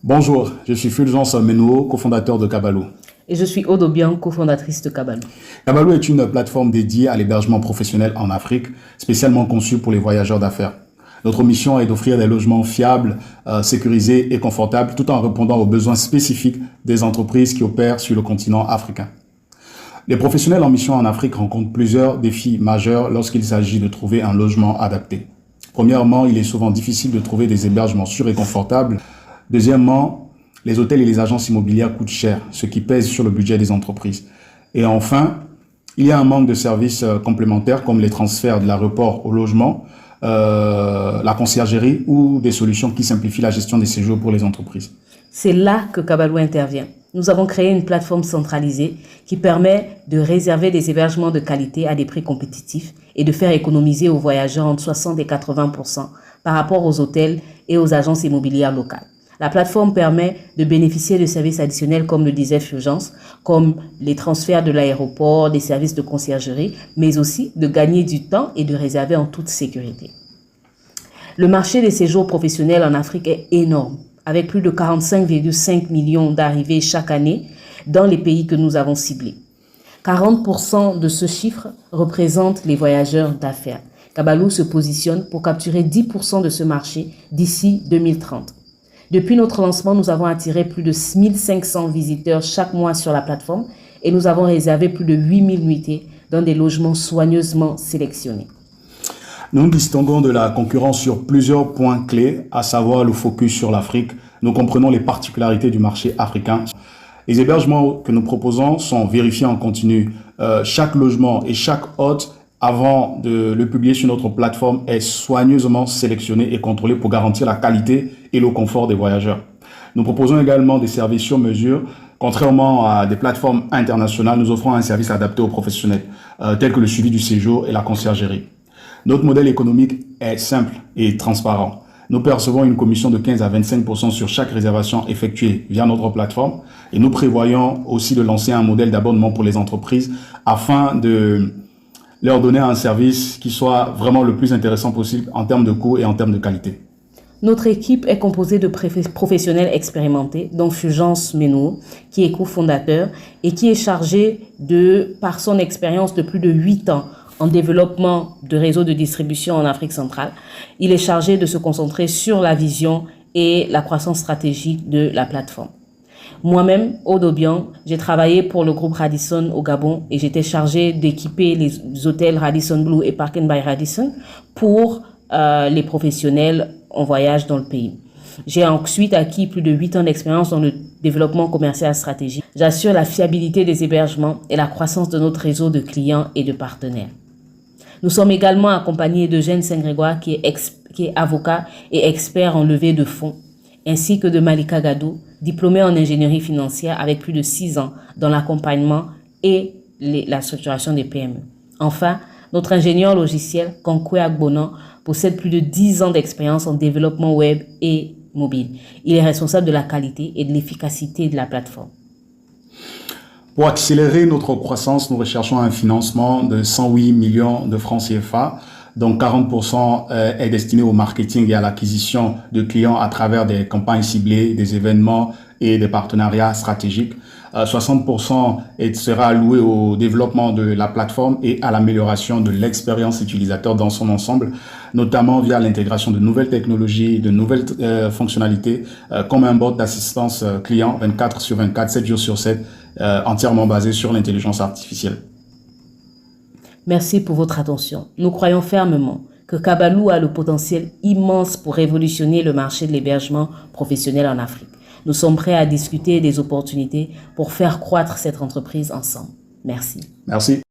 Bonjour, je suis Fulgence Menouo, cofondateur de Kabalou. Et je suis Aude Obiang, cofondatrice de Kabalou. Kabalou est une plateforme dédiée à l'hébergement professionnel en Afrique, spécialement conçue pour les voyageurs d'affaires. Notre mission est d'offrir des logements fiables, sécurisés et confortables, tout en répondant aux besoins spécifiques des entreprises qui opèrent sur le continent africain. Les professionnels en mission en Afrique rencontrent plusieurs défis majeurs lorsqu'il s'agit de trouver un logement adapté. Premièrement, il est souvent difficile de trouver des hébergements sûrs et confortables. Deuxièmement, les hôtels et les agences immobilières coûtent cher, ce qui pèse sur le budget des entreprises. Et enfin, il y a un manque de services complémentaires comme les transferts de l'aéroport au logement, la conciergerie ou des solutions qui simplifient la gestion des séjours pour les entreprises. C'est là que Kabalou intervient. Nous avons créé une plateforme centralisée qui permet de réserver des hébergements de qualité à des prix compétitifs et de faire économiser aux voyageurs entre 60 et 80% par rapport aux hôtels et aux agences immobilières locales. La plateforme permet de bénéficier de services additionnels, comme le disait Fulgence, comme les transferts de l'aéroport, des services de conciergerie, mais aussi de gagner du temps et de réserver en toute sécurité. Le marché des séjours professionnels en Afrique est énorme, avec plus de 45,5 millions d'arrivées chaque année dans les pays que nous avons ciblés. 40% de ce chiffre représente les voyageurs d'affaires. Kabalou se positionne pour capturer 10% de ce marché d'ici 2030. Depuis notre lancement, nous avons attiré plus de 1500 visiteurs chaque mois sur la plateforme et nous avons réservé plus de 8000 nuitées dans des logements soigneusement sélectionnés. Nous nous distinguons de la concurrence sur plusieurs points clés, à savoir le focus sur l'Afrique. Nous comprenons les particularités du marché africain. Les hébergements que nous proposons sont vérifiés en continu. Chaque logement et chaque hôte, avant de le publier sur notre plateforme, est soigneusement sélectionné et contrôlé pour garantir la qualité et le confort des voyageurs. Nous proposons également des services sur mesure. Contrairement à des plateformes internationales, nous offrons un service adapté aux professionnels, tel que le suivi du séjour et la conciergerie. Notre modèle économique est simple et transparent. Nous percevons une commission de 15 à 25% sur chaque réservation effectuée via notre plateforme et nous prévoyons aussi de lancer un modèle d'abonnement pour les entreprises afin de leur donner un service qui soit vraiment le plus intéressant possible en termes de coût et en termes de qualité. Notre équipe est composée de professionnels expérimentés, dont Fulgence Menouo, qui est cofondateur et qui est chargé par son expérience de plus de 8 ans en développement de réseaux de distribution en Afrique centrale. Il est chargé de se concentrer sur la vision et la croissance stratégique de la plateforme. Moi-même, Aude Obiang, j'ai travaillé pour le groupe Radisson au Gabon et j'étais chargée d'équiper les hôtels Radisson Blu et Park & by Radisson pour les professionnels en voyage dans le pays. J'ai ensuite acquis plus de 8 ans d'expérience dans le développement commercial stratégique. J'assure la fiabilité des hébergements et la croissance de notre réseau de clients et de partenaires. Nous sommes également accompagnés d'Eugène Saint-Grégoire qui est avocat et expert en levée de fonds, ainsi que de Malika Gadou, diplômée en ingénierie financière avec plus de 6 ans dans l'accompagnement et la structuration des PME. Enfin, notre ingénieur logiciel, Konkwe Agbonan, possède plus de 10 ans d'expérience en développement web et mobile. Il est responsable de la qualité et de l'efficacité de la plateforme. Pour accélérer notre croissance, nous recherchons un financement de 108 millions de francs CFA, dont 40% est destiné au marketing et à l'acquisition de clients à travers des campagnes ciblées, des événements et des partenariats stratégiques. 60% sera alloué au développement de la plateforme et à l'amélioration de l'expérience utilisateur dans son ensemble, notamment via l'intégration de nouvelles technologies, de nouvelles fonctionnalités, comme un bot d'assistance client 24/24, 7 jours sur 7, entièrement basé sur l'intelligence artificielle. Merci pour votre attention. Nous croyons fermement que Kabalou a le potentiel immense pour révolutionner le marché de l'hébergement professionnel en Afrique. Nous sommes prêts à discuter des opportunités pour faire croître cette entreprise ensemble. Merci. Merci.